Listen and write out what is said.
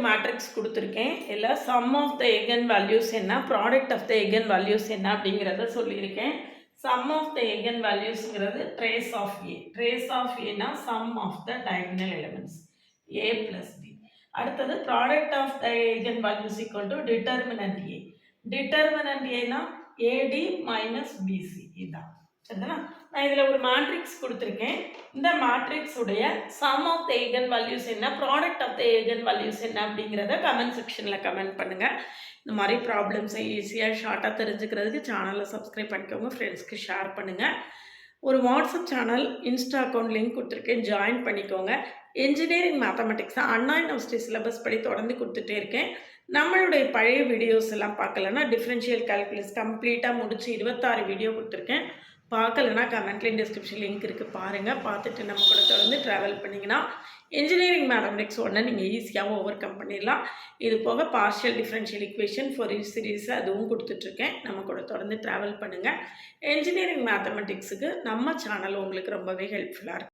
Matrix கொடுத்துருக்கேன். இல்லை sum of the eigen values என்ன, product of the eigen values என்ன அப்படிங்கிறத சொல்லியிருக்கேன். சம் ஆஃப் த எகன் வேல்யூஸ்ங்கிறது trace of A. Trace of ஏனா sum of the diagonal elements A plus B. அடுத்தது product of the eigen values equal to determinant A. Determinant ஏனா AD minus PC. இதுதான் சரிங்களா. நான் இதில் ஒரு மேட்ரிக்ஸ் கொடுத்துருக்கேன். இந்த மேட்ரிக்ஸ் உடைய sum of the eigen values என்ன, product of the eigen values என்ன அப்படிங்கிறத கமெண்ட் செக்ஷனில் கமெண்ட் பண்ணுங்கள். இந்த மாதிரி ப்ராப்ளம்ஸை ஈஸியாக ஷார்ட்டாக தெரிஞ்சுக்கிறதுக்கு சேனலை சப்ஸ்கிரைப் பண்ணிக்கோங்க, ஃப்ரெண்ட்ஸ்க்கு ஷேர் பண்ணுங்கள். ஒரு WhatsApp channel, Insta account link கொடுத்துருக்கேன், ஜாயின் பண்ணிக்கோங்க. என்ஜினியரிங் மேத்தமெட்டிக்ஸை அண்ணா யூனிவர்சிட்டி சிலபஸ் படி தொடர்ந்து கொடுத்துட்டே இருக்கேன். நம்மளுடைய பழைய வீடியோஸ் எல்லாம் பார்க்கலன்னா டிஃப்ரென்ஷியல் கால்குலஸ் கம்ப்ளீட்டாக முடிச்சு 26 வீடியோ கொடுத்துருக்கேன். பார்க்கலன்னா கமெண்ட்லேயும் டிஸ்கிரிப்ஷன் லிங்க் இருக்குது, பாருங்கள். பார்த்துட்டு நம்ம கூட தொடர்ந்து ட்ராவல் பண்ணிங்கன்னா இன்ஜினியரிங் மேத்தமெட்டிக்ஸ் ஒன்று நீங்கள் ஈஸியாக ஓவர் கம் பண்ணிடலாம். இது போக partial differential equation for series அதுவும் கொடுத்துட்ருக்கேன். நம்ம கூட தொடர்ந்து ட்ராவல் பண்ணுங்கள். இன்ஜினியரிங் மேத்தமெட்டிக்ஸுக்கு நம்ம சேனல் உங்களுக்கு ரொம்பவே ஹெல்ப்ஃபுல்லாக இருக்கும்.